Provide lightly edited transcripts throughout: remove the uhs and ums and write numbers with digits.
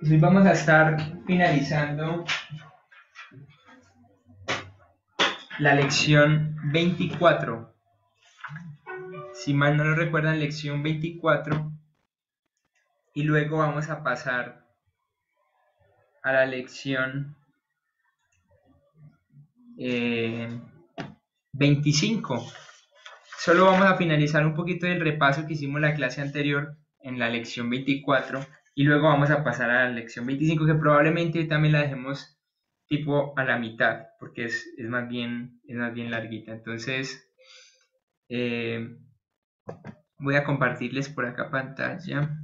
Pues hoy vamos a estar finalizando la lección 24. Si mal no lo recuerdan, lección 24. Y luego vamos a pasar a la lección 25. Solo vamos a finalizar un poquito del repaso que hicimos la clase anterior en la lección 24. Y luego vamos a pasar a la lección 25, que probablemente también la dejemos tipo a la mitad, porque es más bien larguita. Entonces, voy a compartirles por acá pantalla.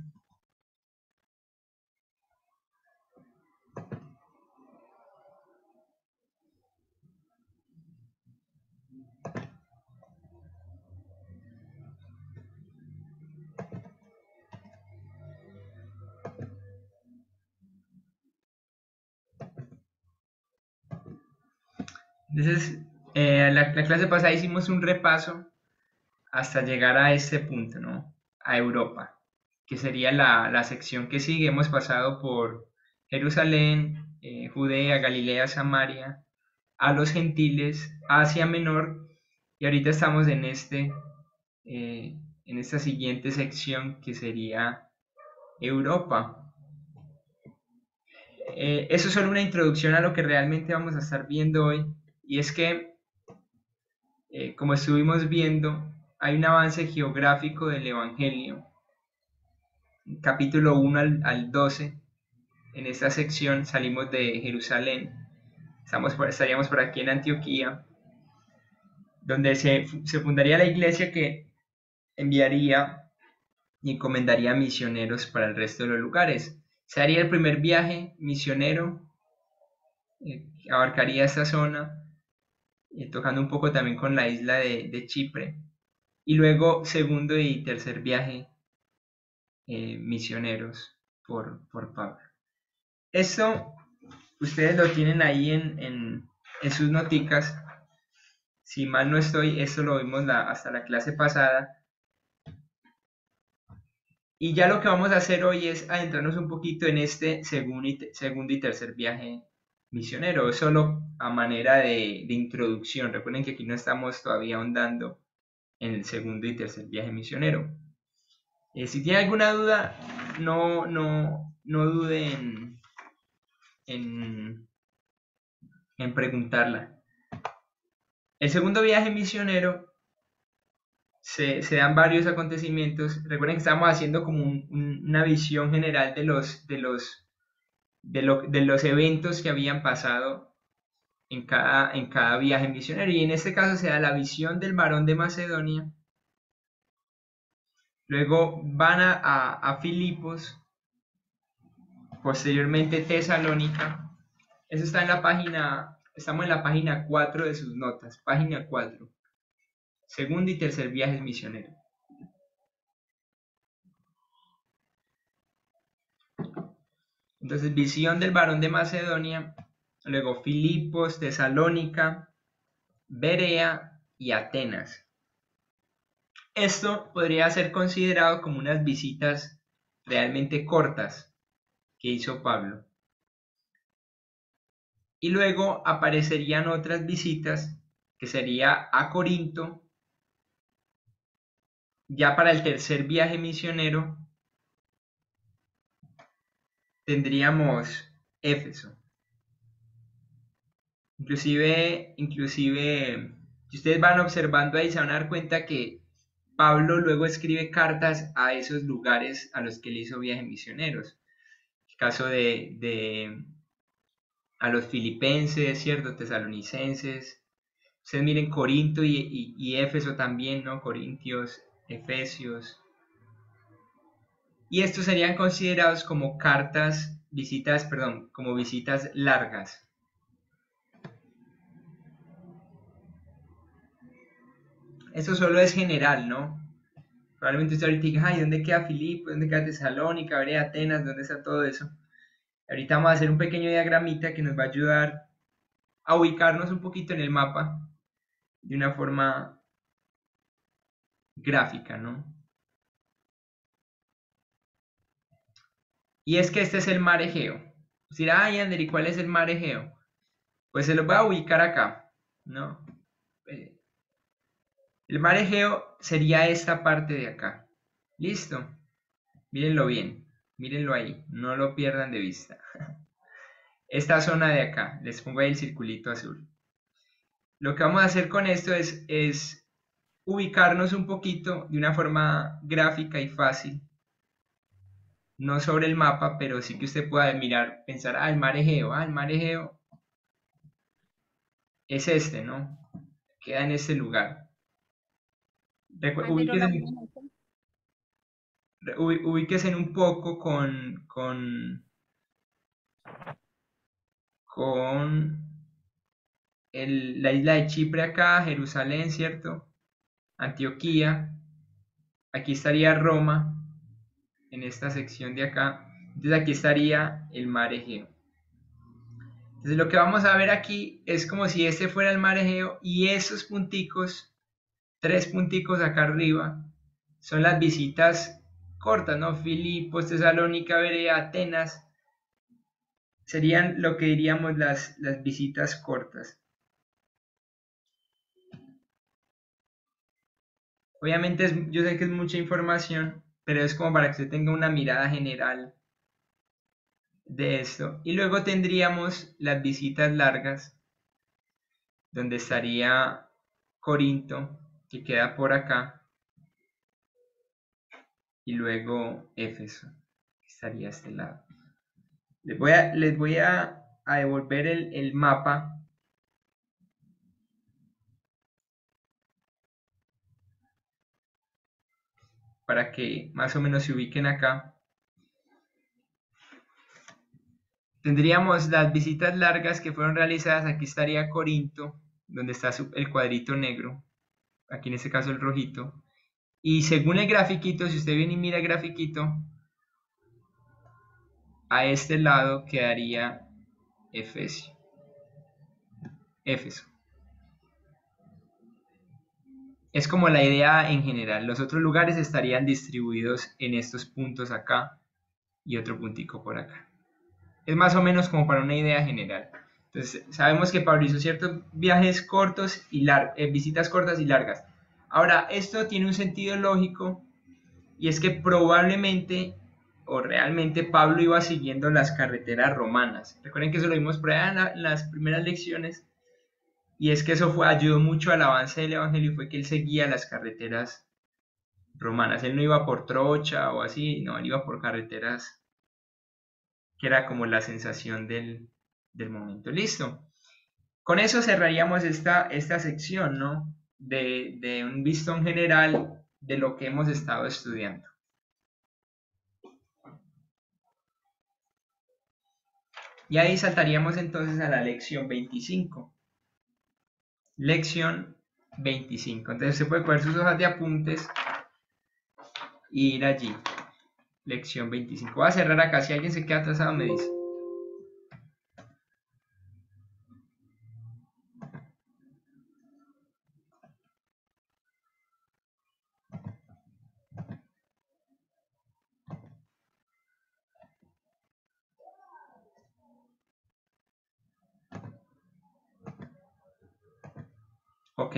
Entonces, la clase pasada hicimos un repaso hasta llegar a este punto, ¿no? A Europa, que sería la sección que sigue. Hemos pasado por Jerusalén, Judea, Galilea, Samaria, a los gentiles, Asia Menor, y ahorita estamos en esta siguiente sección que sería Europa. Eso es solo una introducción a lo que realmente vamos a estar viendo hoy, y es que, como estuvimos viendo, hay un avance geográfico del Evangelio, capítulo 1 al 12. En esta sección salimos de Jerusalén, estaríamos por aquí en Antioquía, donde se fundaría la iglesia que enviaría y encomendaría misioneros para el resto de los lugares. Se haría el primer viaje misionero, abarcaría esta zona, tocando un poco también con la isla de Chipre. Y luego segundo y tercer viaje misioneros por Pablo. Esto ustedes lo tienen ahí en sus noticas. Si mal no estoy, esto lo vimos hasta la clase pasada. Y ya lo que vamos a hacer hoy es adentrarnos un poquito en este segundo y tercer viaje misionero, solo a manera de introducción. Recuerden que aquí no estamos todavía ahondando en el segundo y tercer viaje misionero. Si tiene alguna duda, no dude en, en preguntarla. El segundo viaje misionero se dan varios acontecimientos. Recuerden que estamos haciendo como una visión general de los eventos que habían pasado en cada viaje misionero. Y en este caso se da la visión del varón de Macedonia. Luego van a Filipos, posteriormente Tesalónica. Eso está en la página, estamos en la página 4 de sus notas, página 4. Segundo y tercer viajes misioneros. Entonces, visión del varón de Macedonia, luego Filipos, Tesalónica, Berea y Atenas. Esto podría ser considerado como unas visitas realmente cortas que hizo Pablo. Y luego aparecerían otras visitas que sería a Corinto, ya para el tercer viaje misionero tendríamos Éfeso. Inclusive, si ustedes van observando ahí, se van a dar cuenta que Pablo luego escribe cartas a esos lugares a los que le hizo viajes misioneros. El caso a los filipenses, ¿cierto? Tesalonicenses. Ustedes miren Corinto y Éfeso también, ¿no? Corintios, Efesios. Y estos serían considerados como como visitas largas. Eso solo es general, ¿no? Probablemente usted ahorita diga, ay, ¿dónde queda Filipo? ¿Dónde queda Tesalónica? ¿Veré Atenas? ¿Dónde está todo eso? Ahorita vamos a hacer un pequeño diagramita que nos va a ayudar a ubicarnos un poquito en el mapa de una forma gráfica, ¿no? Y es que este es el mar Egeo. Pues dirá, ay, Ander, ¿y cuál es el mar Egeo? Pues se lo voy a ubicar acá, ¿no? Eh, El mar Egeo sería esta parte de acá. ¿Listo? Mírenlo bien, mírenlo ahí, no lo pierdan de vista. Esta zona de acá, les pongo ahí el circulito azul. Lo que vamos a hacer con esto es ubicarnos un poquito de una forma gráfica y fácil, no sobre el mapa, pero sí que usted pueda mirar, pensar, el mar Egeo es este, ¿no? Queda en este lugar. Ander, Ubíquese, hola, buenas noches. ubíquese un poco con la isla de Chipre acá, Jerusalén, ¿cierto? Antioquía, aquí estaría Roma, en esta sección de acá, entonces aquí estaría el mar Egeo. Entonces lo que vamos a ver aquí es como si este fuera el mar Egeo y esos punticos, tres punticos acá arriba, son las visitas cortas, ¿no? Filipos, Tesalónica, Berea, Atenas, serían lo que diríamos las visitas cortas. Obviamente yo sé que es mucha información, pero es como para que usted tenga una mirada general de esto. Y luego tendríamos las visitas largas, donde estaría Corinto, que queda por acá, y luego Éfeso, que estaría a este lado. Les voy a devolver el mapa para que más o menos se ubiquen acá. Tendríamos las visitas largas que fueron realizadas. Aquí estaría Corinto, donde está el cuadrito negro, aquí en este caso el rojito. Y según el grafiquito, si usted viene y mira el grafiquito, a este lado quedaría Éfeso. Éfeso. Es como la idea en general. Los otros lugares estarían distribuidos en estos puntos acá y otro puntico por acá. Es más o menos como para una idea general. Entonces, sabemos que Pablo hizo ciertos viajes cortos y visitas cortas y largas. Ahora, esto tiene un sentido lógico y es que probablemente o realmente Pablo iba siguiendo las carreteras romanas. Recuerden que eso lo vimos por allá en las primeras lecciones y es que eso ayudó mucho al avance del evangelio y fue que él seguía las carreteras romanas. Él no iba por trocha o así, no, él iba por carreteras que era como la sensación del momento. Listo. Con eso cerraríamos esta sección, ¿no? De un vistón general de lo que hemos estado estudiando. Y ahí saltaríamos entonces a la lección 25. Lección 25. Entonces se puede coger sus hojas de apuntes e ir allí. Lección 25. Voy a cerrar acá. Si alguien se queda atrasado, me dice. Ok.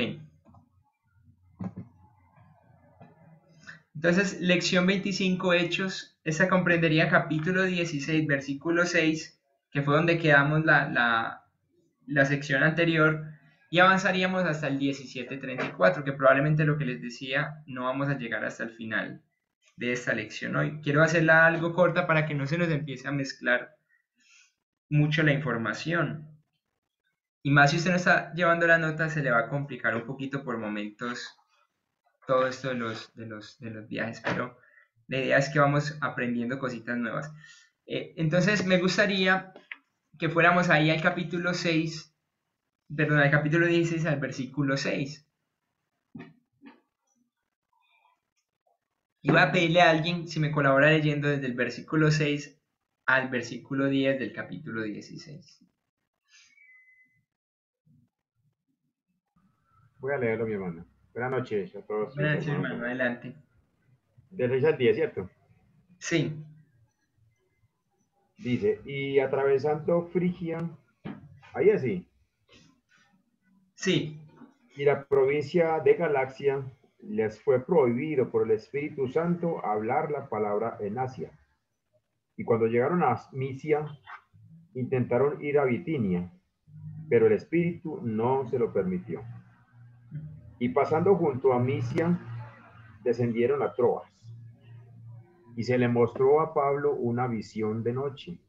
Entonces, lección 25, Hechos. Esta comprendería capítulo 16, versículo 6, que fue donde quedamos la sección anterior. Y avanzaríamos hasta el 17:34, que probablemente lo que les decía, no vamos a llegar hasta el final de esta lección hoy. Quiero hacerla algo corta para que no se nos empiece a mezclar mucho la información. Y más si usted no está llevando la nota, se le va a complicar un poquito por momentos todo esto de los viajes, pero la idea es que vamos aprendiendo cositas nuevas. Entonces, me gustaría que fuéramos ahí al capítulo 6, perdón, al capítulo 16, al versículo 6. Y voy a pedirle a alguien si me colabora leyendo desde el versículo 6 al versículo 10 del capítulo 16. Voy a leerlo, mi hermano. Buenas noches a todos mis Buenas noches, hermanos. hermano, adelante. De 6 al 10, ¿cierto? Sí, Dice, y atravesando Frigia, ahí así, Sí, y la provincia de Galacia, les fue prohibido por el Espíritu Santo hablar la palabra en Asia. Y cuando llegaron a Misia, intentaron ir a Bitinia, pero el Espíritu no se lo permitió. Y pasando junto a Misia, descendieron a Troas. Y se le mostró a Pablo una visión de noche.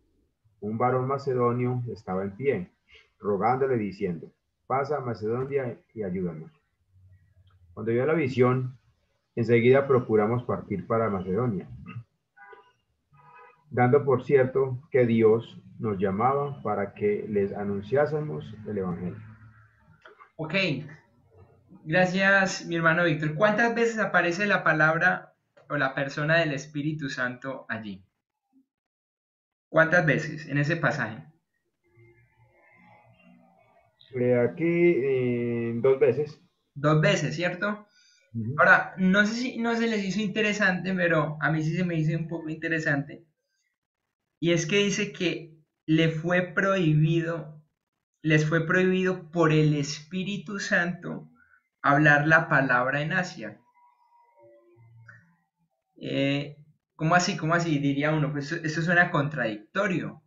Un varón macedonio estaba en pie, rogándole diciendo, pasa a Macedonia y ayúdanos. Cuando vio la visión, enseguida procuramos partir para Macedonia, dando por cierto que Dios nos llamaba para que les anunciásemos el Evangelio. ok. Gracias, mi hermano Víctor. ¿Cuántas veces aparece la palabra o la persona del Espíritu Santo allí? ¿Cuántas veces en ese pasaje? Aquí 2 veces. 2 veces, ¿cierto? Uh-huh. Ahora, no sé si no se les hizo interesante, pero a mí sí se me hizo un poco interesante. Y es que dice que les fue prohibido por el Espíritu Santo hablar la palabra en Asia. Eh, ¿Cómo así? ¿Cómo así? Diría uno, pues eso suena contradictorio.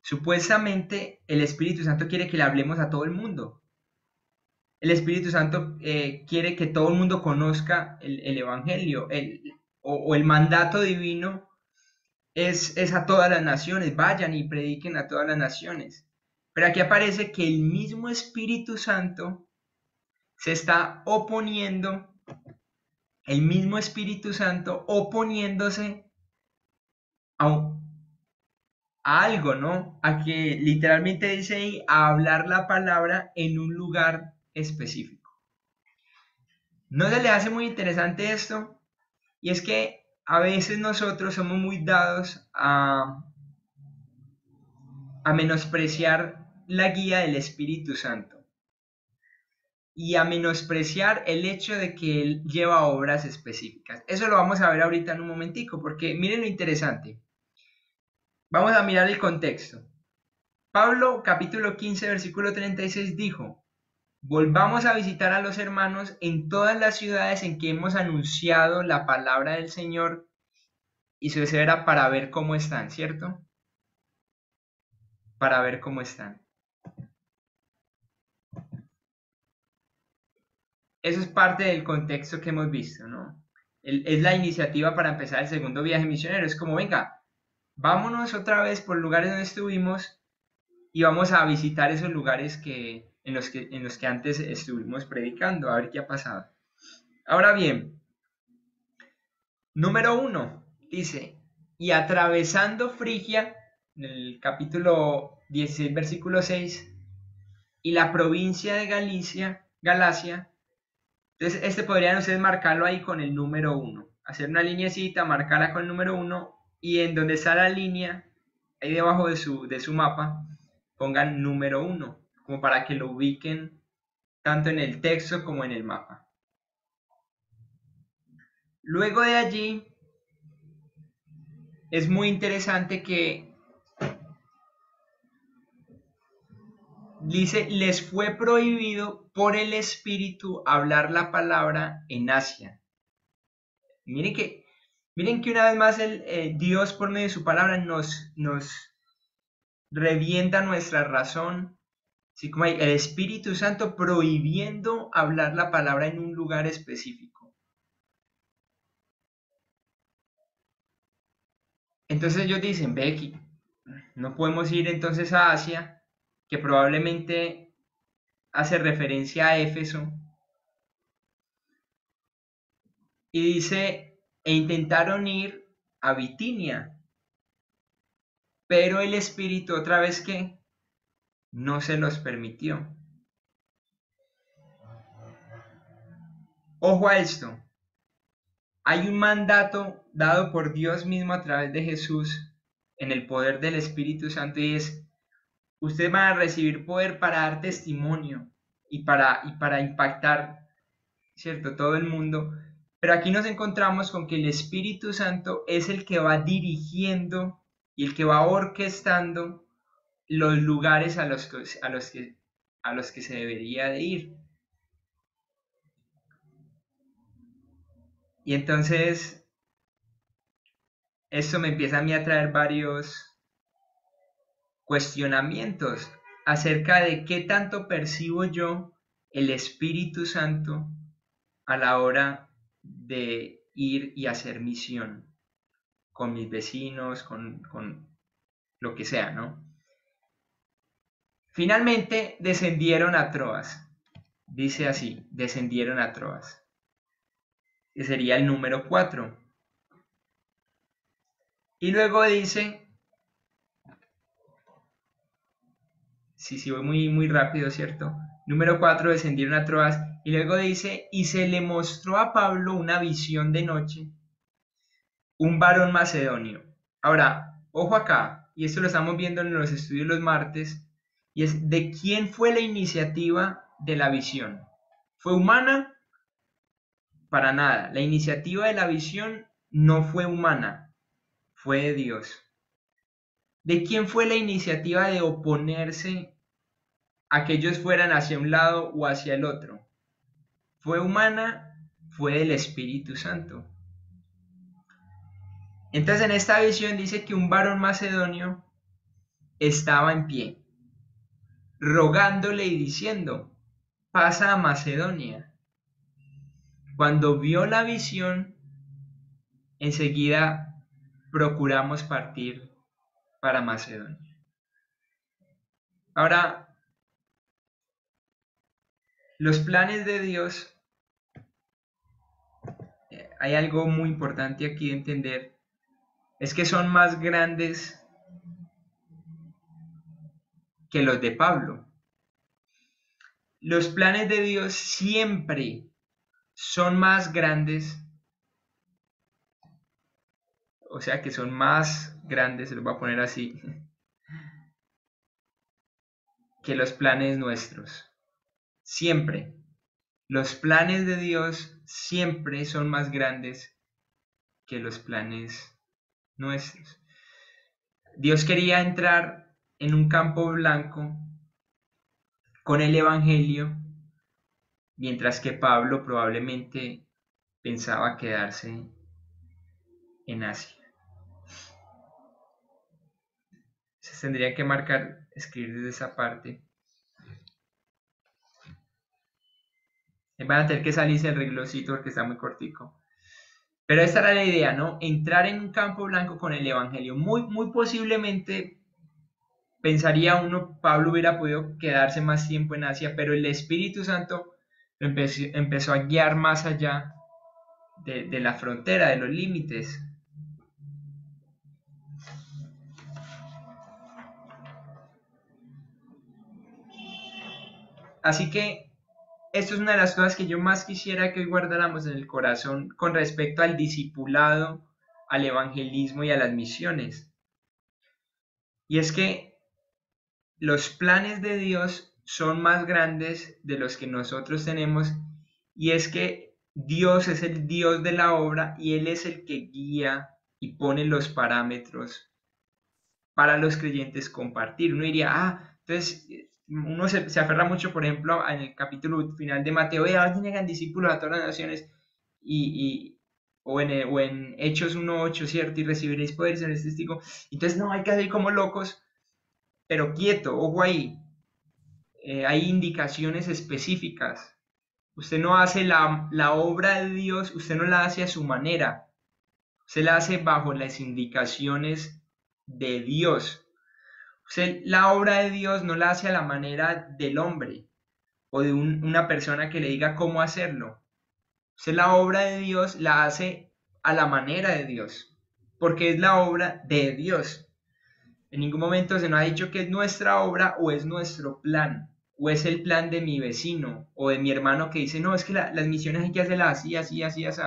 Supuestamente el Espíritu Santo quiere que le hablemos a todo el mundo. El Espíritu Santo quiere que todo el mundo conozca el Evangelio, o el mandato divino es a todas las naciones, vayan y prediquen a todas las naciones. Pero aquí aparece que el mismo Espíritu Santo se está oponiendo, el mismo Espíritu Santo oponiéndose a, a algo, ¿no? A que literalmente dice ahí, a hablar la palabra en un lugar específico. ¿No se le hace muy interesante esto? Y es que a veces nosotros somos muy dados a menospreciar la guía del Espíritu Santo y a menospreciar el hecho de que Él lleva obras específicas. Eso lo vamos a ver ahorita en un momentico, porque miren lo interesante. Vamos a mirar el contexto. Pablo, capítulo 15, versículo 36, dijo, volvamos a visitar a los hermanos en todas las ciudades en que hemos anunciado la palabra del Señor, y eso era para ver cómo están, ¿cierto? Para ver cómo están. Eso es parte del contexto que hemos visto, ¿no? Es la iniciativa para empezar el segundo viaje misionero. Es como, venga, vámonos otra vez por lugares donde estuvimos y vamos a visitar esos lugares en los que antes estuvimos predicando, a ver qué ha pasado. Ahora bien, número 1, dice, y atravesando Frigia, en el capítulo 16, versículo 6, y la provincia de Galacia. Entonces, este podrían ustedes marcarlo ahí con el número 1. Hacer una lineecita, marcarla con el número 1 y en donde está la línea, ahí debajo de su mapa, pongan número 1, como para que lo ubiquen tanto en el texto como en el mapa. Luego de allí, es muy interesante que dice, les fue prohibido por el Espíritu hablar la palabra en Asia. Miren que una vez más Dios por medio de su palabra nos revienta nuestra razón, así como hay el Espíritu Santo prohibiendo hablar la palabra en un lugar específico. Entonces ellos dicen, Becky, no podemos ir entonces a Asia, que probablemente hace referencia a Éfeso, y dice, e intentaron ir a Bitinia, pero el Espíritu otra vez que no se los permitió. Ojo a esto, hay un mandato dado por Dios mismo a través de Jesús en el poder del Espíritu Santo y es, ustedes van a recibir poder para dar testimonio y para impactar, ¿cierto?, todo el mundo. Pero aquí nos encontramos con que el Espíritu Santo es el que va dirigiendo y el que va orquestando los lugares a los que se debería de ir. Y entonces esto me empieza a mí a traer varios cuestionamientos acerca de qué tanto percibo yo el Espíritu Santo a la hora de ir y hacer misión con mis vecinos, con lo que sea, ¿no? Finalmente descendieron a Troas. Dice así, descendieron a Troas, que sería el número 4. Y luego dice, sí, voy muy rápido, ¿cierto? Número 4, descendieron a Troas, y luego dice, y se le mostró a Pablo una visión de noche, un varón macedonio. Ahora, ojo acá, y esto lo estamos viendo en los estudios los martes, y es, ¿de quién fue la iniciativa de la visión? ¿Fue humana? Para nada. La iniciativa de la visión no fue humana, fue de Dios. ¿De quién fue la iniciativa de oponerse a que ellos fueran hacia un lado o hacia el otro? ¿Fue humana? Fue del Espíritu Santo. Entonces en esta visión dice que un varón macedonio estaba en pie, rogándole y diciendo, pasa a Macedonia. Cuando vio la visión, enseguida procuramos partir para Macedonia. Ahora, los planes de Dios, hay algo muy importante aquí de entender, es que son más grandes que los de Pablo. Los planes de Dios siempre son más grandes, o sea que son más grandes, se los voy a poner así, que los planes nuestros. Siempre. Los planes de Dios siempre son más grandes que los planes nuestros. Dios quería entrar en un campo blanco con el Evangelio, mientras que Pablo probablemente pensaba quedarse en Asia. Se tendría que marcar, escribir desde esa parte. Van a tener que salirse el reglosito porque está muy cortico. Pero esta era la idea, ¿no? Entrar en un campo blanco con el Evangelio. Muy posiblemente, pensaría uno, Pablo hubiera podido quedarse más tiempo en Asia, pero el Espíritu Santo lo empezó a guiar más allá de la frontera, de los límites. Así que esto es una de las cosas que yo más quisiera que hoy guardáramos en el corazón con respecto al discipulado, al evangelismo y a las misiones. Y es que los planes de Dios son más grandes de los que nosotros tenemos, y es que Dios es el Dios de la obra y Él es el que guía y pone los parámetros para los creyentes compartir. Uno diría, entonces uno se aferra mucho, por ejemplo, en el capítulo final de Mateo, vayan y hagan discípulos a todas las naciones, o en Hechos 1:8, ¿cierto? Y recibiréis poder y seréis testigos. Entonces, no, hay que hacer como locos, pero quieto, ojo ahí. Hay indicaciones específicas. Usted no hace la obra de Dios, usted no la hace a su manera. Usted la hace bajo las indicaciones de Dios. Usted la obra de Dios no la hace a la manera del hombre o de una persona que le diga cómo hacerlo. Usted la obra de Dios la hace a la manera de Dios, porque es la obra de Dios. En ningún momento se nos ha dicho que es nuestra obra o es nuestro plan, o es el plan de mi vecino o de mi hermano que dice, no, es que las misiones hay que hacerlas así, así, así, así.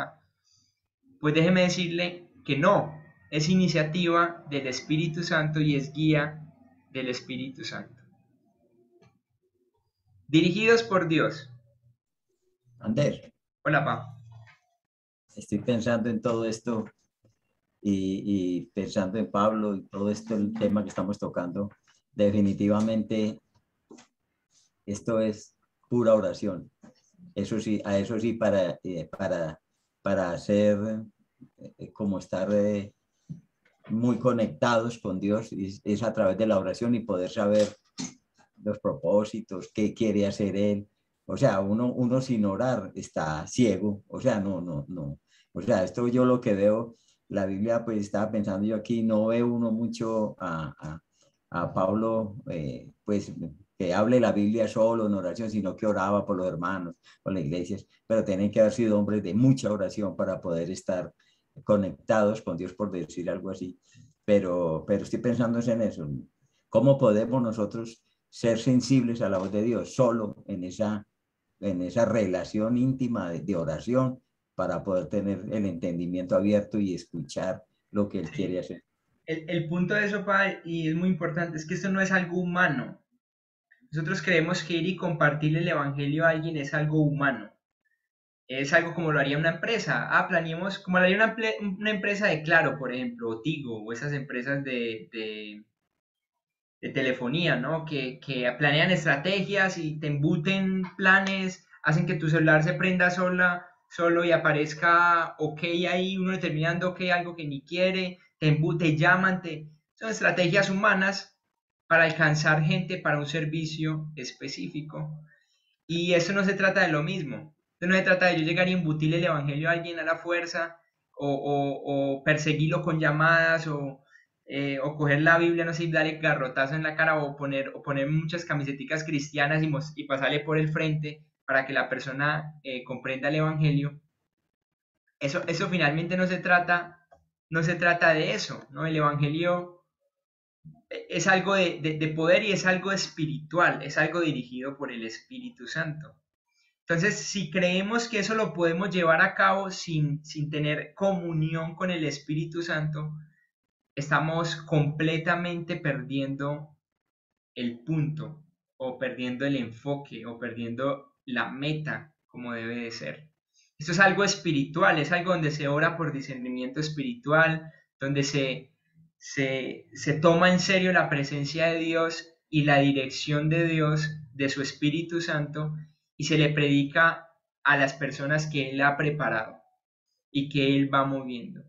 Pues déjeme decirle que no, es iniciativa del Espíritu Santo y es guía del Espíritu Santo. Dirigidos por Dios. Ander, Hola, pa. estoy pensando en todo esto y pensando en Pablo y todo esto, el tema que estamos tocando, definitivamente esto es pura oración. Eso sí, a eso sí, para hacer, como estar muy conectados con Dios, es a través de la oración y poder saber los propósitos, qué quiere hacer Él. O sea, uno sin orar está ciego. O sea, no. O sea, esto yo lo que veo, la Biblia, pues estaba pensando yo aquí, no veo uno mucho a Pablo, pues que hable la Biblia solo en oración, sino que oraba por los hermanos, por las iglesias, pero tienen que haber sido hombres de mucha oración para poder estar conectados con Dios, por decir algo así. Pero estoy pensando en eso. ¿Cómo podemos nosotros ser sensibles a la voz de Dios? Solo en esa relación íntima de oración para poder tener el entendimiento abierto y escuchar lo que Él quiere Sí. hacer. El punto de eso, Pa, y es muy importante, es que esto no es algo humano. Nosotros creemos que ir y compartir el evangelio a alguien es algo humano. Es algo como lo haría una empresa. Planeemos, como lo haría una empresa de Claro, por ejemplo, o Tigo, o esas empresas de telefonía, ¿no? Que planean estrategias y te embuten planes, hacen que tu celular se prenda solo y aparezca OK ahí, uno determinando OK, algo que ni quiere, te llaman, son estrategias humanas para alcanzar gente para un servicio específico. Y eso no se trata de lo mismo. Esto no se trata de yo llegar y embutirle el evangelio a alguien a la fuerza, o perseguirlo con llamadas, o coger la Biblia, no sé, y darle garrotazo en la cara, o poner muchas camisetas cristianas y pasarle por el frente para que la persona comprenda el evangelio. Eso finalmente no se trata de eso, ¿no? El evangelio es algo de poder y es algo espiritual, es algo dirigido por el Espíritu Santo. Entonces, si creemos que eso lo podemos llevar a cabo sin tener comunión con el Espíritu Santo, estamos completamente perdiendo el punto, o perdiendo el enfoque, o perdiendo la meta como debe de ser. Esto es algo espiritual, es algo donde se ora por discernimiento espiritual, donde se toma en serio la presencia de Dios y la dirección de Dios, de su Espíritu Santo, y se le predica a las personas que Él ha preparado y que Él va moviendo.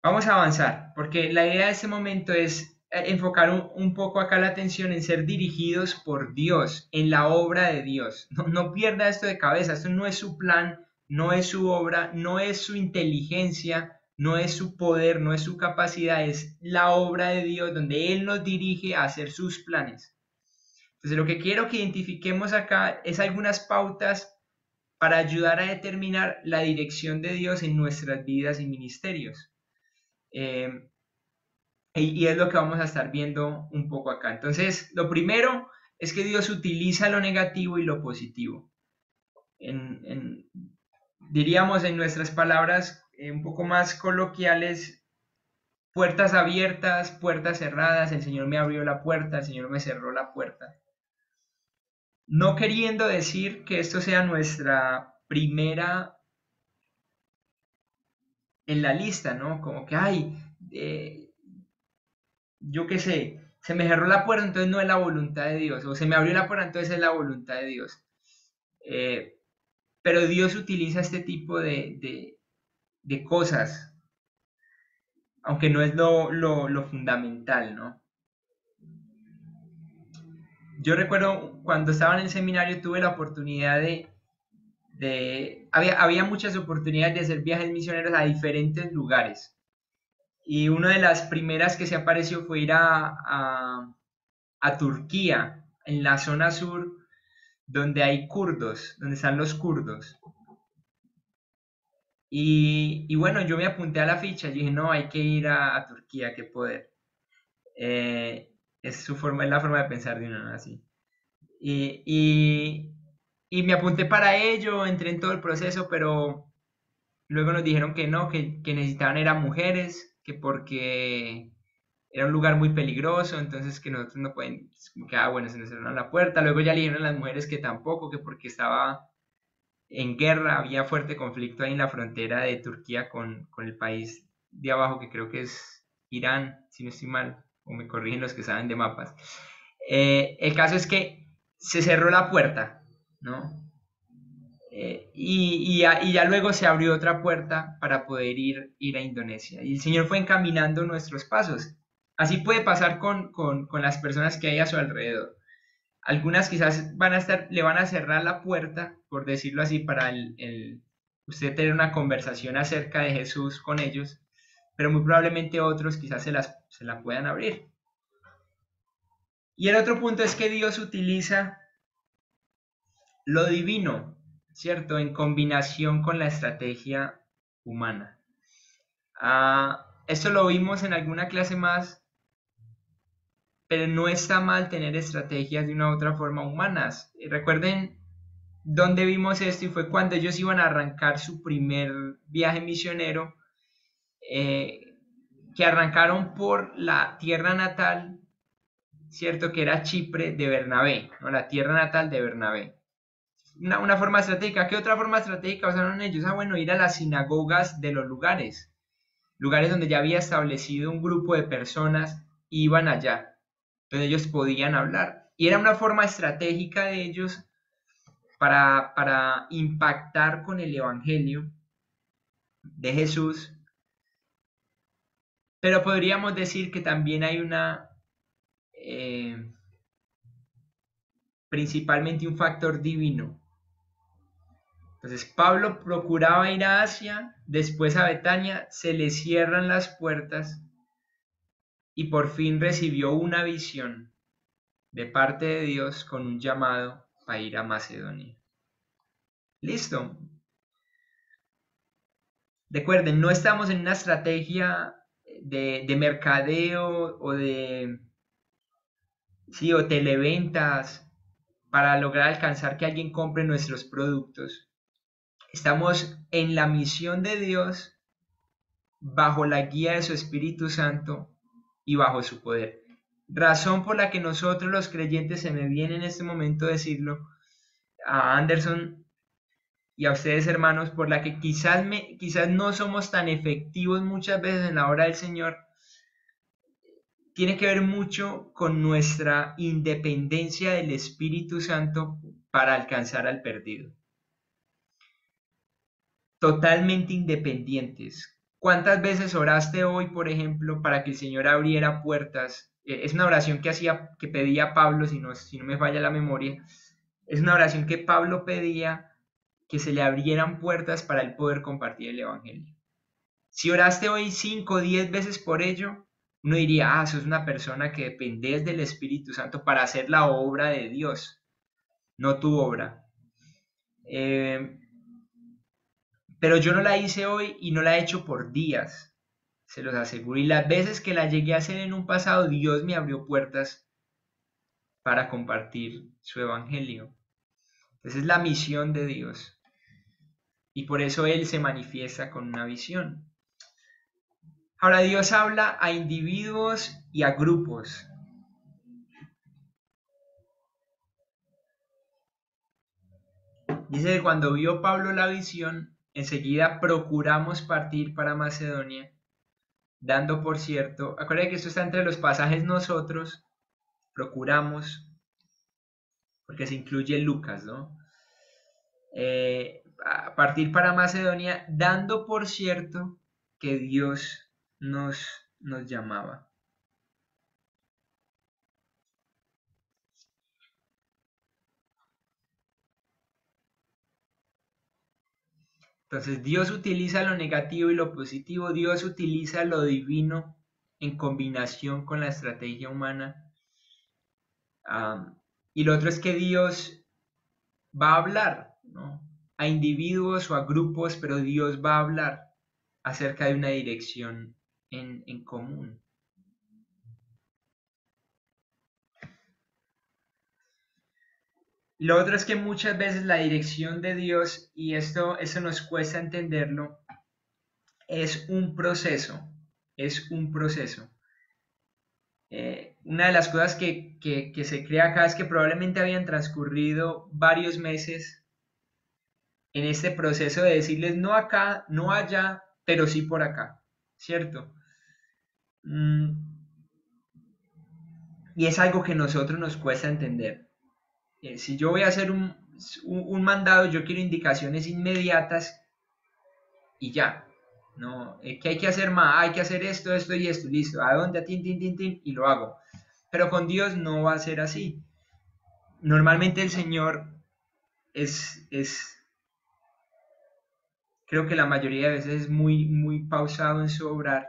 Vamos a avanzar, porque la idea de este momento es enfocar un poco acá la atención en ser dirigidos por Dios, en la obra de Dios. No pierda esto de cabeza, esto no es su plan, no es su obra, no es su inteligencia, no es su poder, no es su capacidad, es la obra de Dios donde Él nos dirige a hacer sus planes. Entonces, lo que quiero que identifiquemos acá es algunas pautas para ayudar a determinar la dirección de Dios en nuestras vidas y ministerios. Y es lo que vamos a estar viendo un poco acá. Entonces, lo primero es que Dios utiliza lo negativo y lo positivo. Diríamos en nuestras palabras un poco más coloquiales, puertas abiertas, puertas cerradas, el Señor me abrió la puerta, el Señor me cerró la puerta. No queriendo decir que esto sea nuestra primera en la lista, ¿no? Como que, yo qué sé, se me cerró la puerta, entonces no es la voluntad de Dios, o se me abrió la puerta, entonces es la voluntad de Dios. Pero Dios utiliza este tipo de cosas, aunque no es lo fundamental, ¿no? Yo recuerdo cuando estaba en el seminario tuve la oportunidad había muchas oportunidades de hacer viajes misioneros a diferentes lugares. Y una de las primeras que se apareció fue ir a Turquía, en la zona sur, donde hay kurdos, donde están los kurdos. Y bueno, yo me apunté a la ficha y dije, no, hay que ir a Turquía, qué poder. Es la forma de pensar de uno, ¿no? Así. Y me apunté para ello, entré en todo el proceso, pero luego nos dijeron que no, que necesitaban eran mujeres, que porque era un lugar muy peligroso, entonces que nosotros no pueden, como que, bueno, se nos cerraron la puerta. Luego ya le dijeron a las mujeres que tampoco, que porque estaba en guerra, había fuerte conflicto ahí en la frontera de Turquía con el país de abajo, que creo que es Irán, si no estoy mal, o me corrigen los que saben de mapas. El caso es que se cerró la puerta, ¿no? Y ya luego se abrió otra puerta para poder ir a Indonesia. Y el Señor fue encaminando nuestros pasos. Así puede pasar con las personas que hay a su alrededor. Algunas quizás le van a cerrar la puerta, por decirlo así, para usted tener una conversación acerca de Jesús con ellos, pero muy probablemente otros quizás se la puedan abrir. Y el otro punto es que Dios utiliza lo divino, ¿cierto?, en combinación con la estrategia humana. Esto lo vimos en alguna clase más, pero no está mal tener estrategias de una u otra forma humanas. Recuerden dónde vimos esto, y fue cuando ellos iban a arrancar su primer viaje misionero, que arrancaron por la tierra natal, ¿cierto?, que era Chipre de Bernabé, ¿no? La tierra natal de Bernabé. Una forma estratégica. ¿Qué otra forma estratégica usaron ellos? Bueno, ir a las sinagogas de los lugares donde ya había establecido un grupo de personas, iban allá, donde ellos podían hablar. Y era una forma estratégica de ellos para impactar con el Evangelio de Jesús. Pero podríamos decir que también hay principalmente un factor divino. Entonces Pablo procuraba ir a Asia, después a Betania, se le cierran las puertas y por fin recibió una visión de parte de Dios con un llamado a ir a Macedonia. Listo. Recuerden, no estamos en una estrategia de mercadeo o o televentas para lograr alcanzar que alguien compre nuestros productos. Estamos en la misión de Dios, bajo la guía de su Espíritu Santo y bajo su poder. Razón por la que nosotros los creyentes, se me viene en este momento decirlo, a Anderson y a ustedes, hermanos, por la que quizás no somos tan efectivos muchas veces en la obra del Señor, tiene que ver mucho con nuestra independencia del Espíritu Santo para alcanzar al perdido. Totalmente independientes. ¿Cuántas veces oraste hoy, por ejemplo, para que el Señor abriera puertas? Es una oración que pedía Pablo, si no me falla la memoria. Es una oración que Pablo pedía, que se le abrieran puertas para él poder compartir el Evangelio. Si oraste hoy 5 o 10 veces por ello, uno diría, sos una persona que dependes del Espíritu Santo para hacer la obra de Dios, no tu obra. Pero yo no la hice hoy y no la he hecho por días, se los aseguro. Y las veces que la llegué a hacer en un pasado, Dios me abrió puertas para compartir su Evangelio. Esa es la misión de Dios. Y por eso Él se manifiesta con una visión. Ahora, Dios habla a individuos y a grupos. Dice que cuando vio Pablo la visión, enseguida procuramos partir para Macedonia, dando por cierto, acuérdense que esto está entre los pasajes nosotros, procuramos, porque se incluye Lucas, ¿no? A partir para Macedonia, dando por cierto que Dios nos llamaba. Entonces Dios utiliza lo negativo y lo positivo, Dios utiliza lo divino en combinación con la estrategia humana. Y lo otro es que Dios va a hablar, ¿no?, a individuos o a grupos, pero Dios va a hablar acerca de una dirección en común. Lo otro es que muchas veces la dirección de Dios, y eso nos cuesta entenderlo, es un proceso, una de las cosas que se crea acá es que probablemente habían transcurrido varios meses en este proceso de decirles no acá, no allá, pero sí por acá, ¿cierto? Y es algo que a nosotros nos cuesta entender. Si yo voy a hacer un mandado, yo quiero indicaciones inmediatas y ya. No, ¿qué hay que hacer más? Hay que hacer esto, esto y esto, listo. ¿A dónde? A tin, tin, tin, tin, y lo hago. Pero con Dios no va a ser así. Normalmente el Señor creo que la mayoría de veces es muy, muy pausado en su obrar,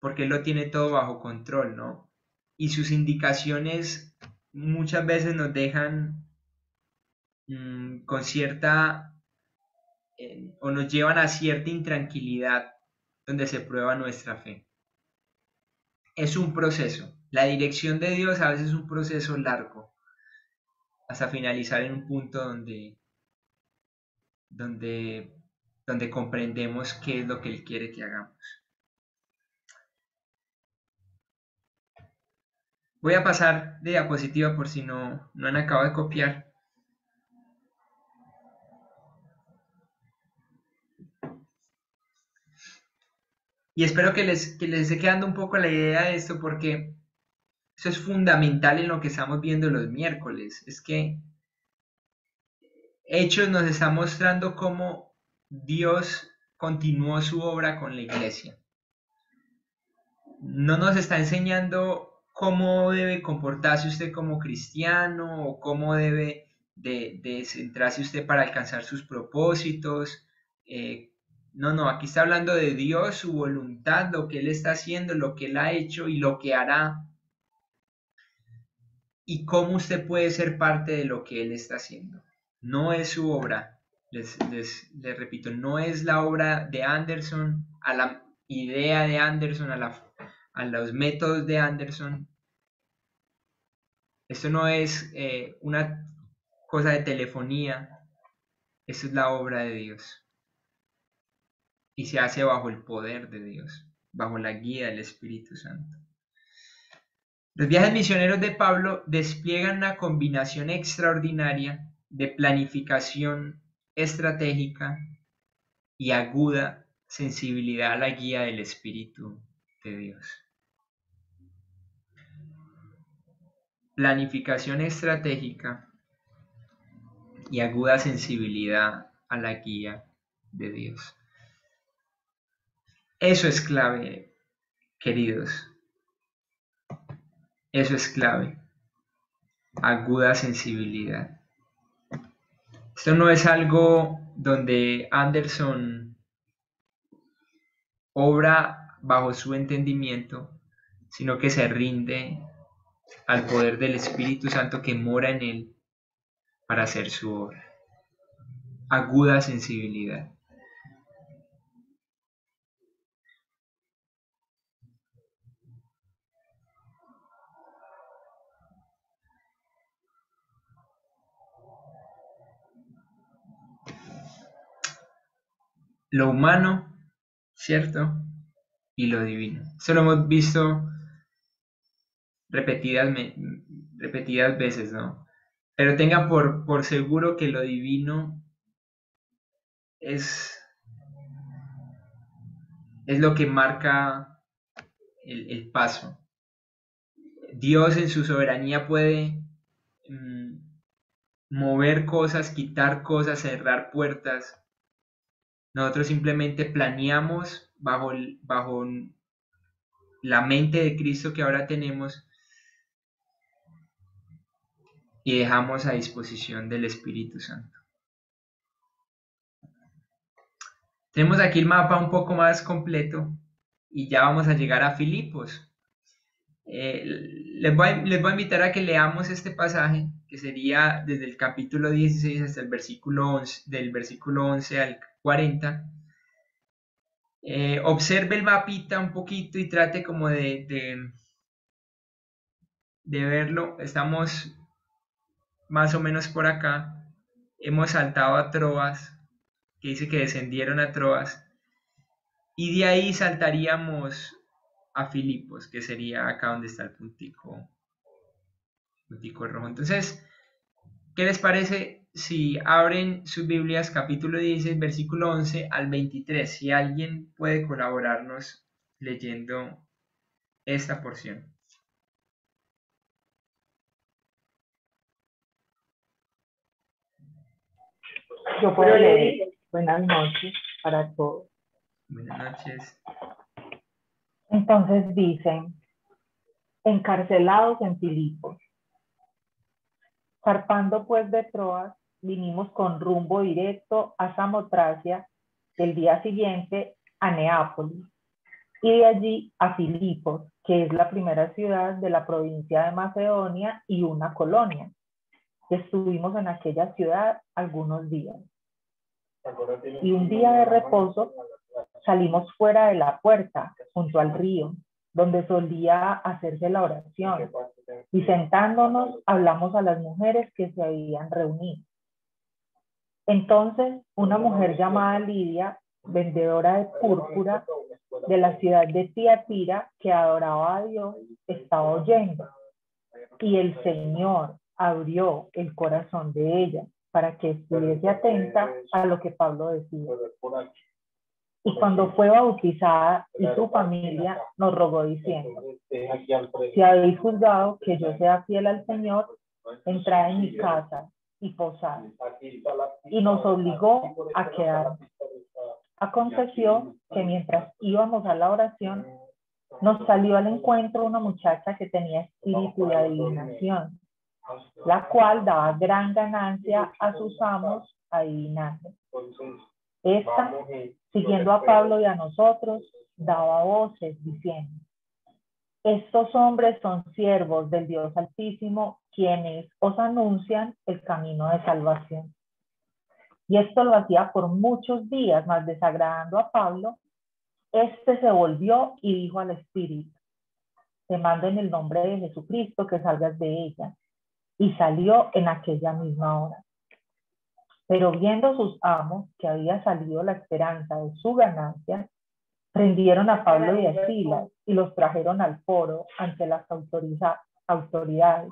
porque Él lo tiene todo bajo control, ¿no? Y sus indicaciones muchas veces nos dejan con cierta, o nos llevan a cierta intranquilidad donde se prueba nuestra fe. Es un proceso. La dirección de Dios a veces es un proceso largo, hasta finalizar en un punto donde comprendemos qué es lo que Él quiere que hagamos. Voy a pasar de diapositiva por si no han acabado de copiar. Y espero que les esté quedando un poco la idea de esto, porque eso es fundamental en lo que estamos viendo los miércoles. Es que Hechos nos está mostrando cómo Dios continuó su obra con la iglesia. No nos está enseñando cómo debe comportarse usted como cristiano o cómo debe de centrarse usted para alcanzar sus propósitos. No, aquí está hablando de Dios, su voluntad, lo que Él está haciendo, lo que Él ha hecho y lo que hará. Y cómo usted puede ser parte de lo que Él está haciendo. No es su obra, les repito, no es la obra de Anderson, a la idea de Anderson, a los métodos de Anderson. Esto no es una cosa de telefonía, esto es la obra de Dios. Y se hace bajo el poder de Dios, bajo la guía del Espíritu Santo. Los viajes misioneros de Pablo despliegan una combinación extraordinaria de planificación estratégica y aguda sensibilidad a la guía del Espíritu de Dios. Planificación estratégica y aguda sensibilidad a la guía de Dios. Eso es clave, queridos. Eso es clave. Aguda sensibilidad. Esto no es algo donde Anderson obra bajo su entendimiento, sino que se rinde al poder del Espíritu Santo que mora en él para hacer su obra. Aguda sensibilidad. Lo humano, ¿cierto? Y lo divino. Eso lo hemos visto repetidas veces, ¿no? Pero tenga por seguro que lo divino es lo que marca el paso. Dios en su soberanía puede mover cosas, quitar cosas, cerrar puertas. Nosotros simplemente planeamos bajo la mente de Cristo que ahora tenemos y dejamos a disposición del Espíritu Santo. Tenemos aquí el mapa un poco más completo y ya vamos a llegar a Filipos. Les voy a invitar a que leamos este pasaje, que sería desde el capítulo 16 hasta el versículo 11, del versículo 11 al 40. Observe el mapita un poquito y trate como de verlo. Estamos más o menos por acá. Hemos saltado a Troas, que dice que descendieron a Troas, y de ahí saltaríamos a Filipos, que sería acá donde está el puntico rojo. Entonces, ¿qué les parece si abren sus Biblias, capítulo 16, versículo 11 al 23, si alguien puede colaborarnos leyendo esta porción. Yo puedo leer. Buenas noches para todos. Buenas noches. Entonces dicen, encarcelados en Filipos. Zarpando pues de Troas, vinimos con rumbo directo a Samotracia, el día siguiente a Neápolis, y de allí a Filipos, que es la primera ciudad de la provincia de Macedonia y una colonia. Estuvimos en aquella ciudad algunos días. Y un día de reposo salimos fuera de la puerta, junto al río, donde solía hacerse la oración, y sentándonos hablamos a las mujeres que se habían reunido. Entonces, una mujer llamada Lidia, vendedora de púrpura de la ciudad de Tiatira, que adoraba a Dios, estaba oyendo. Y el Señor abrió el corazón de ella para que estuviese atenta a lo que Pablo decía. Y cuando fue bautizada y su familia nos rogó diciendo, si habéis juzgado que yo sea fiel al Señor, entrad en mi casa y posad. Y nos obligó a quedarnos. Aconteció que mientras íbamos a la oración, nos salió al encuentro una muchacha que tenía espíritu de adivinación, la cual daba gran ganancia a sus amos adivinando. Esta, siguiendo a Pablo y a nosotros, daba voces diciendo, estos hombres son siervos del Dios Altísimo, quienes os anuncian el camino de salvación. Y esto lo hacía por muchos días, mas desagradando a Pablo, este se volvió y dijo al espíritu, te mando en el nombre de Jesucristo que salgas de ella. Y salió en aquella misma hora. Pero viendo sus amos que había salido la esperanza de su ganancia, prendieron a Pablo y a Silas y los trajeron al foro ante las autoridades.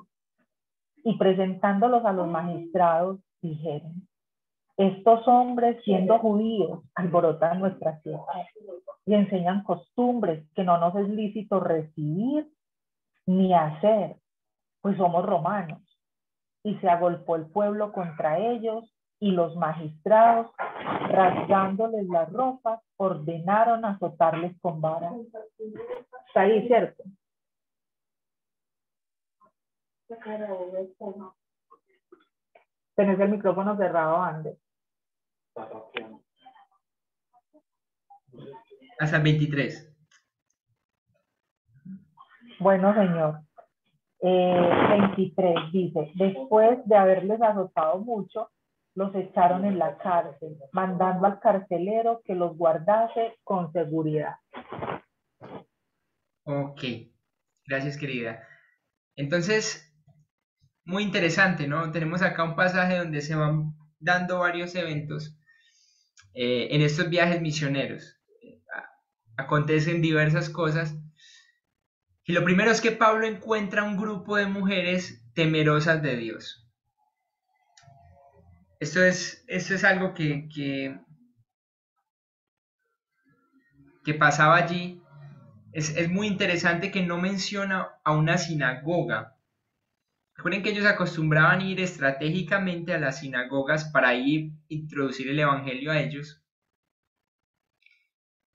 Y presentándolos a los magistrados, dijeron, estos hombres, siendo judíos, alborotan nuestra ciudad y enseñan costumbres que no nos es lícito recibir ni hacer, pues somos romanos. Y se agolpó el pueblo contra ellos, y los magistrados, rasgándoles las ropas, ordenaron azotarles con varas. Está ahí, ¿cierto? Tenés el micrófono cerrado, Ander. Hasta el 23. Bueno, señor. 23 dice, después de haberles azotado mucho, los echaron en la cárcel, mandando al carcelero que los guardase con seguridad. Ok, gracias querida. Entonces, muy interesante, ¿no? Tenemos acá un pasaje donde se van dando varios eventos en estos viajes misioneros. Acontecen diversas cosas. Y lo primero es que Pablo encuentra un grupo de mujeres temerosas de Dios. Esto es algo que pasaba allí. Es muy interesante que no menciona a una sinagoga. Recuerden que ellos acostumbraban ir estratégicamente a las sinagogas para ir introducir el evangelio a ellos.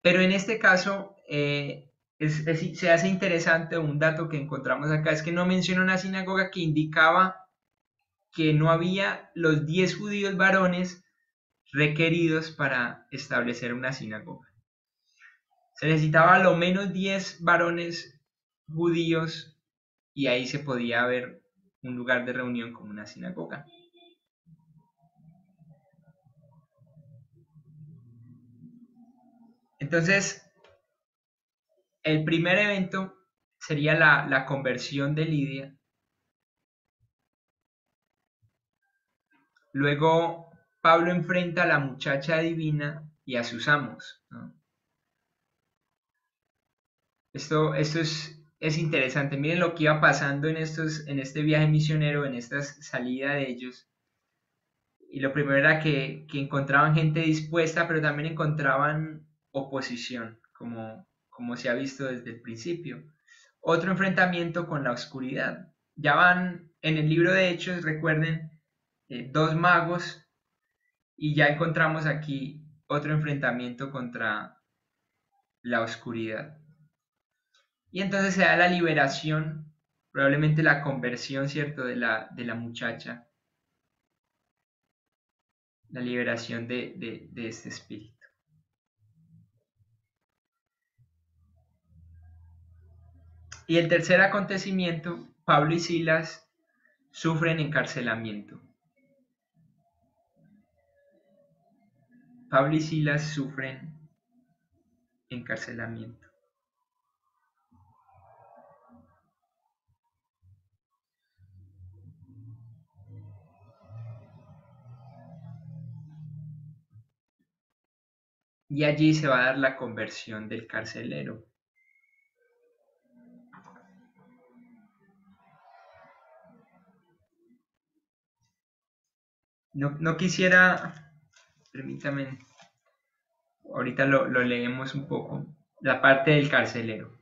Pero en este caso se hace interesante un dato que encontramos acá, es que no menciona una sinagoga que indicaba que no había los 10 judíos varones requeridos para establecer una sinagoga. Se necesitaba a lo menos 10 varones judíos y ahí se podía ver un lugar de reunión como una sinagoga. Entonces, el primer evento sería la conversión de Lidia. Luego, Pablo enfrenta a la muchacha divina y a sus amos, ¿no? Esto es interesante. Miren lo que iba pasando en este viaje misionero, en esta salida de ellos. y lo primero era que encontraban gente dispuesta, pero también encontraban oposición, como se ha visto desde el principio. Otro enfrentamiento con la oscuridad. Ya van en el libro de Hechos, recuerden, dos magos, y ya encontramos aquí otro enfrentamiento contra la oscuridad. Y entonces se da la liberación, probablemente la conversión, ¿cierto?, de la muchacha, la liberación de este espíritu. Y el tercer acontecimiento, Pablo y Silas sufren encarcelamiento. Pablo y Silas sufren encarcelamiento. Y allí se va a dar la conversión del carcelero. No quisiera, permítame, ahorita lo leemos un poco, la parte del carcelero.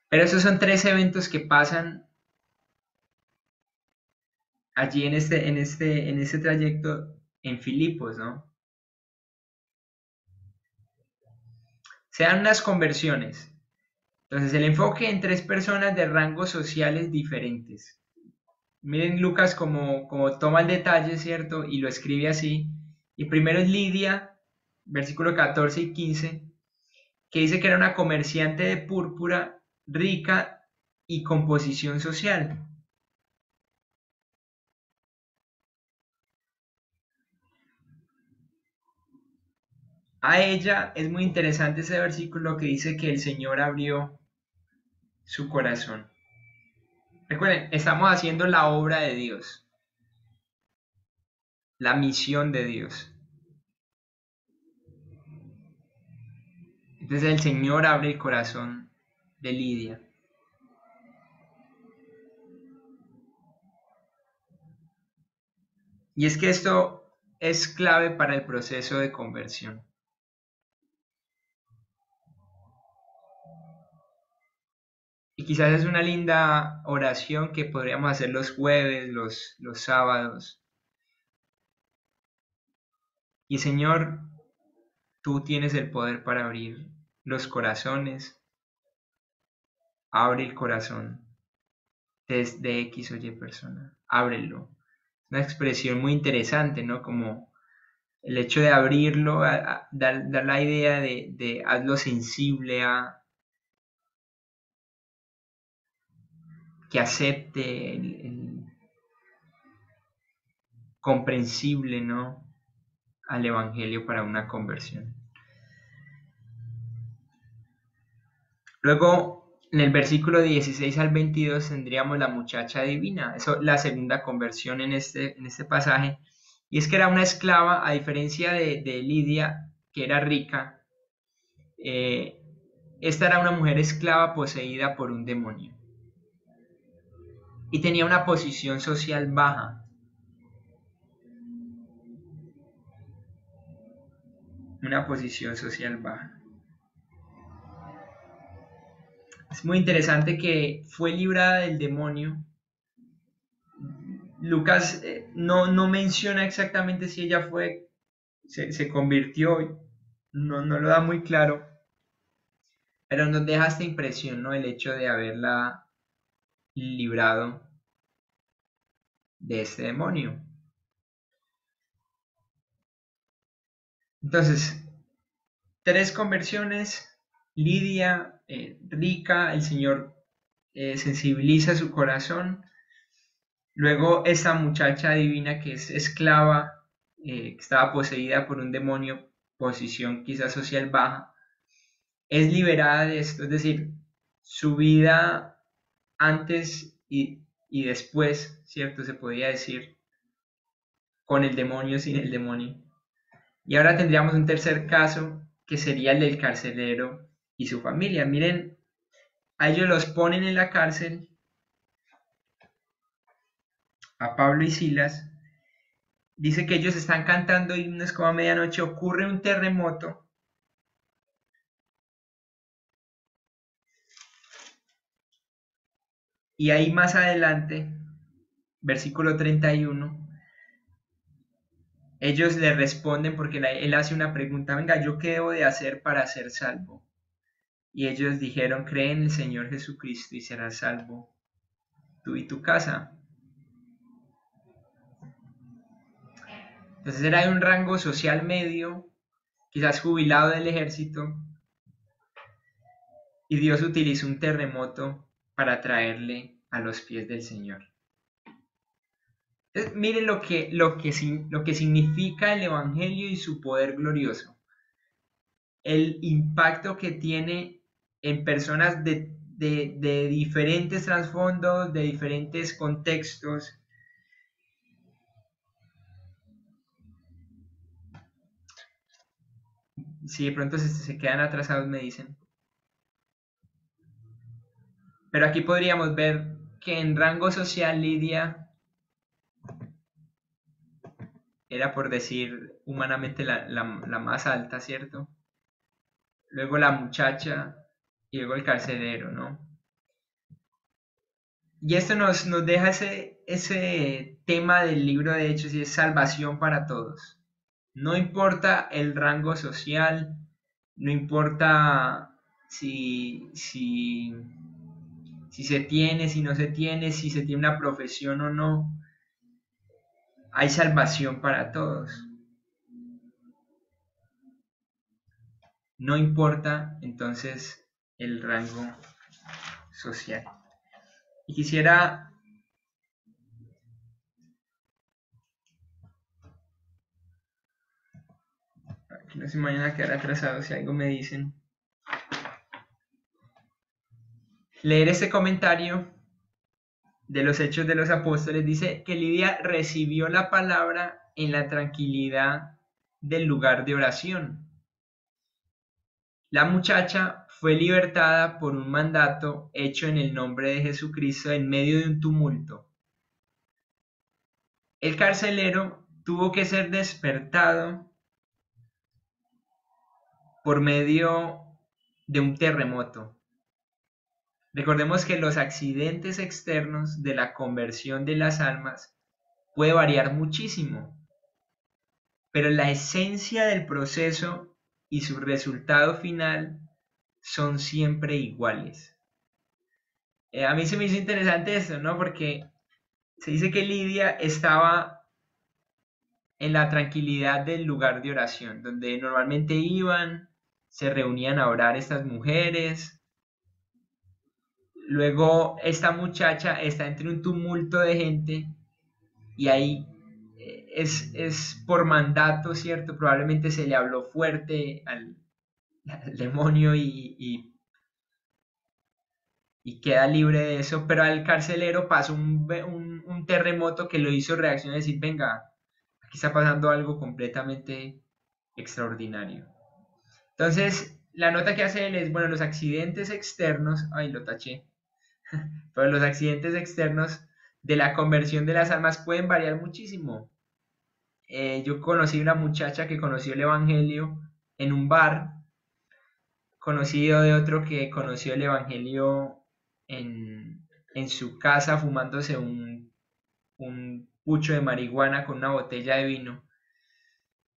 Pero esos son tres eventos que pasan allí en este trayecto en Filipos, ¿no? Se dan unas conversiones. Entonces, el enfoque en tres personas de rangos sociales diferentes. Miren Lucas como toma el detalle, ¿cierto? Y lo escribe así. Y primero es Lidia, versículo 14 y 15, que dice que era una comerciante de púrpura, rica y con posición social. A ella es muy interesante ese versículo que dice que el Señor abrió su corazón. Recuerden, estamos haciendo la obra de Dios, la misión de Dios. Entonces el Señor abre el corazón de Lidia. Y es que esto es clave para el proceso de conversión. Y quizás es una linda oración que podríamos hacer los jueves, los sábados. Y Señor, tú tienes el poder para abrir los corazones. Abre el corazón de X o Y persona. Ábrelo. Una expresión muy interesante, ¿no? Como el hecho de abrirlo, dar la idea de hazlo sensible a que acepte el comprensible, ¿no?, al Evangelio para una conversión. Luego, en el versículo 16 al 22 tendríamos la muchacha divina, eso la segunda conversión en este pasaje, y es que era una esclava, a diferencia de Lidia, que era rica. Esta era una mujer esclava poseída por un demonio y tenía una posición social baja. Una posición social baja. Es muy interesante que fue librada del demonio. Lucas no menciona exactamente si ella se convirtió, no lo da muy claro, pero nos deja esta impresión, ¿no?, el hecho de haberla librado de este demonio. Entonces, tres conversiones. Lidia, rica, el Señor sensibiliza su corazón. Luego esta muchacha divina que es esclava, que estaba poseída por un demonio, posición quizás social baja, es liberada de esto, es decir, su vida antes y después, ¿cierto? Se podría decir, con el demonio, sin el demonio. Y ahora tendríamos un tercer caso, que sería el del carcelero y su familia. Miren, a ellos los ponen en la cárcel, a Pablo y Silas, dice que ellos están cantando himnos como a medianoche, ocurre un terremoto. Y ahí más adelante, versículo 31, ellos le responden porque él hace una pregunta, venga, ¿yo qué debo de hacer para ser salvo? Y ellos dijeron, cree en el Señor Jesucristo y serás salvo tú y tu casa. Entonces era de un rango social medio, quizás jubilado del ejército, y Dios utilizó un terremoto para traerle a los pies del Señor. Entonces, miren lo que significa el Evangelio y su poder glorioso. El impacto que tiene en personas de diferentes trasfondos, de diferentes contextos. Si de pronto se quedan atrasados, me dicen. Pero aquí podríamos ver que en rango social Lidia era, por decir humanamente, la más alta, ¿cierto? Luego la muchacha y luego el carcelero, ¿no? Y esto nos deja ese tema del libro de Hechos y es salvación para todos. No importa el rango social, no importa si se tiene, si no se tiene, si se tiene una profesión o no, hay salvación para todos. No importa entonces el rango social. Y quisiera que no se me vayan a quedar atrasados si algo me dicen. Leer este comentario de los Hechos de los Apóstoles dice que Lidia recibió la palabra en la tranquilidad del lugar de oración. La muchacha fue libertada por un mandato hecho en el nombre de Jesucristo en medio de un tumulto. El carcelero tuvo que ser despertado por medio de un terremoto. Recordemos que los accidentes externos de la conversión de las almas puede variar muchísimo, pero la esencia del proceso y su resultado final son siempre iguales. A mí se me hizo interesante esto, ¿no? Porque se dice que Lidia estaba en la tranquilidad del lugar de oración, donde normalmente iban, se reunían a orar estas mujeres. Luego esta muchacha está entre un tumulto de gente y ahí es por mandato, ¿cierto? Probablemente se le habló fuerte al demonio y queda libre de eso, pero al carcelero pasó un terremoto que lo hizo reaccionar y decir, venga, aquí está pasando algo completamente extraordinario. Entonces, la nota que hace él es, bueno, los accidentes externos, ay, lo taché, pero los accidentes externos de la conversión de las almas pueden variar muchísimo. Yo conocí una muchacha que conoció el Evangelio en un bar, conocido de otro que conoció el Evangelio en su casa fumándose un pucho de marihuana con una botella de vino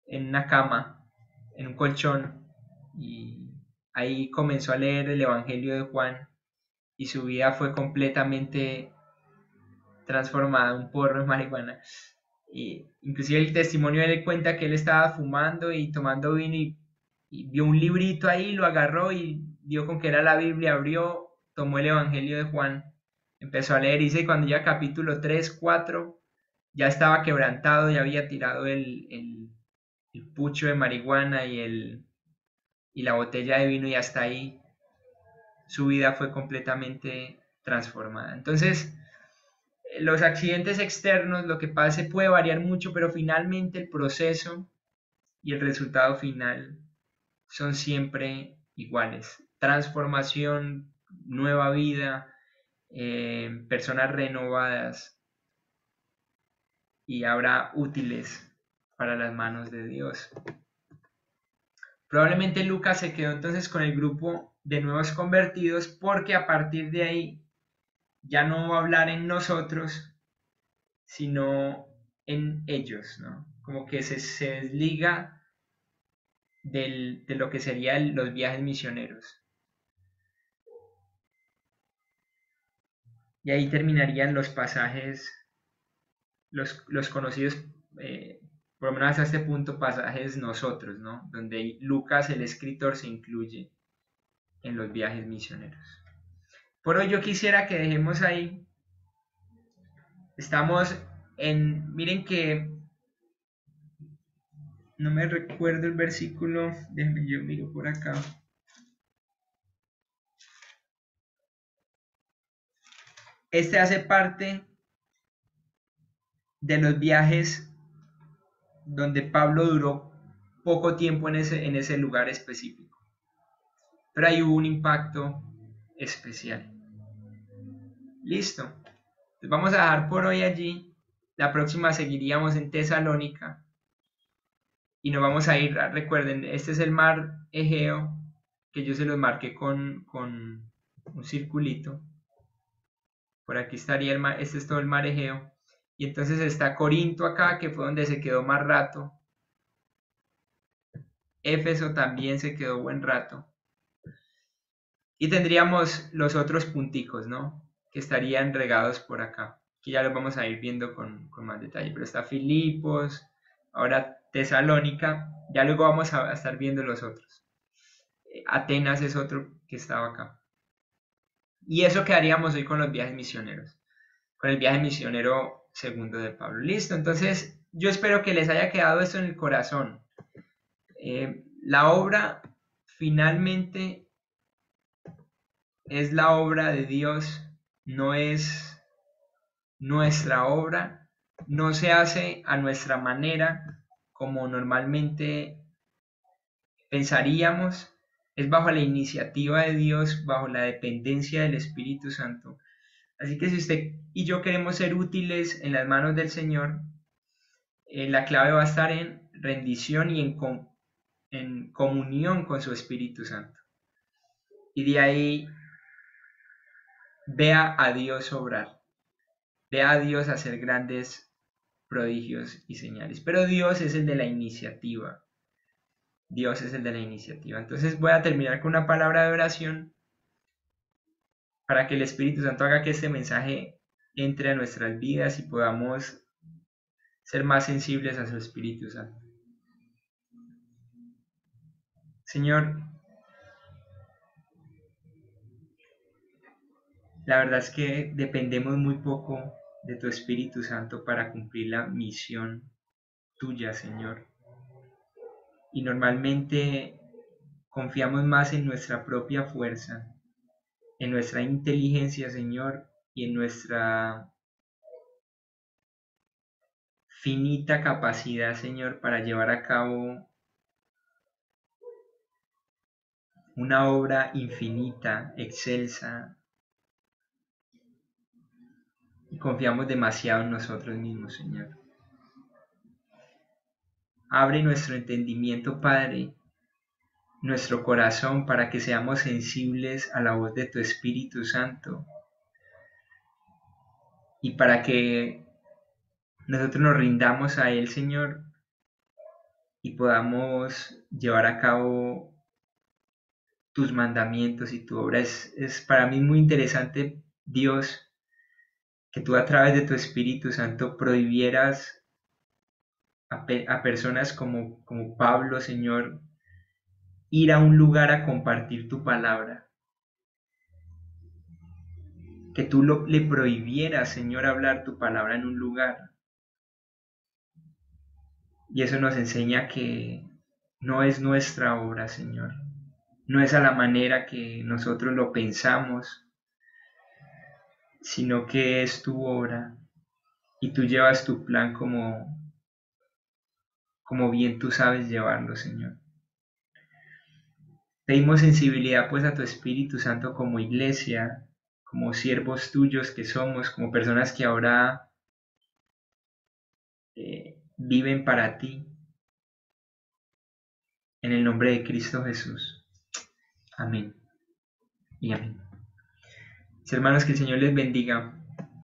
en una cama, en un colchón, y ahí comenzó a leer el Evangelio de Juan y su vida fue completamente transformada, un porro de marihuana. Y inclusive el testimonio de él cuenta que él estaba fumando y tomando vino y vio un librito ahí, lo agarró y vio con que era la Biblia, abrió, tomó el Evangelio de Juan, empezó a leer, y dice cuando ya capítulo 3, 4, ya estaba quebrantado, ya había tirado el pucho de marihuana y la botella de vino y hasta ahí su vida fue completamente transformada. Entonces, los accidentes externos, lo que pase puede variar mucho, pero finalmente el proceso y el resultado final son siempre iguales. Transformación, nueva vida, personas renovadas y habrá útiles para las manos de Dios. Probablemente Lucas se quedó entonces con el grupo de nuevos convertidos porque a partir de ahí ya no va a hablar en nosotros, sino en ellos, ¿no? Como que se desliga de lo que serían los viajes misioneros. Y ahí terminarían los pasajes, los conocidos, por lo menos hasta este punto, pasajes nosotros, ¿no? Donde Lucas, el escritor, se incluye en los viajes misioneros. Por hoy yo quisiera que dejemos ahí. Estamos miren que no me recuerdo el versículo, déjenme yo miro por acá. Este hace parte de los viajes donde Pablo duró poco tiempo en ese lugar específico. Pero ahí hubo un impacto especial. Listo. Entonces vamos a dejar por hoy allí. La próxima seguiríamos en Tesalónica. Y nos vamos a ir, recuerden, este es el mar Egeo, que yo se los marqué con un circulito. Por aquí estaría el mar, este es todo el mar Egeo. Y entonces está Corinto acá, que fue donde se quedó más rato. Éfeso también se quedó buen rato. Y tendríamos los otros punticos, ¿no? Que estarían regados por acá. Que ya los vamos a ir viendo con más detalle. Pero está Filipos, ahora Tesalónica. Ya luego vamos a estar viendo los otros. Atenas es otro que estaba acá. Y eso quedaríamos hoy con los viajes misioneros. Con el viaje misionero segundo de Pablo. Listo, entonces yo espero que les haya quedado esto en el corazón. La obra finalmente es la obra de Dios, no es nuestra obra, no se hace a nuestra manera como normalmente pensaríamos, es bajo la iniciativa de Dios, bajo la dependencia del Espíritu Santo. Así que si usted y yo queremos ser útiles en las manos del Señor, la clave va a estar en rendición y en comunión con su Espíritu Santo. Y de ahí vea a Dios obrar, vea a Dios hacer grandes prodigios y señales. Pero Dios es el de la iniciativa. Dios es el de la iniciativa. Entonces voy a terminar con una palabra de oración para que el Espíritu Santo haga que este mensaje entre a nuestras vidas y podamos ser más sensibles a su Espíritu Santo. Señor, la verdad es que dependemos muy poco de tu Espíritu Santo para cumplir la misión tuya, Señor. Y normalmente confiamos más en nuestra propia fuerza, en nuestra inteligencia, Señor, y en nuestra finita capacidad, Señor, para llevar a cabo una obra infinita, excelsa, y confiamos demasiado en nosotros mismos, Señor. Abre nuestro entendimiento, Padre, nuestro corazón para que seamos sensibles a la voz de tu Espíritu Santo y para que nosotros nos rindamos a Él, Señor, y podamos llevar a cabo tus mandamientos y tu obra. Es para mí muy interesante, Dios, que tú a través de tu Espíritu Santo prohibieras a personas como Pablo, Señor, ir a un lugar a compartir tu palabra. Que tú le prohibieras, Señor, hablar tu palabra en un lugar. Y eso nos enseña que no es nuestra obra, Señor. No es a la manera que nosotros lo pensamos, sino que es tu obra. Y tú llevas tu plan como bien tú sabes llevarlo, Señor. Pedimos sensibilidad pues a tu Espíritu Santo como iglesia, como siervos tuyos que somos, como personas que ahora viven para ti. En el nombre de Cristo Jesús. Amén. Y amén. Mis hermanos, que el Señor les bendiga.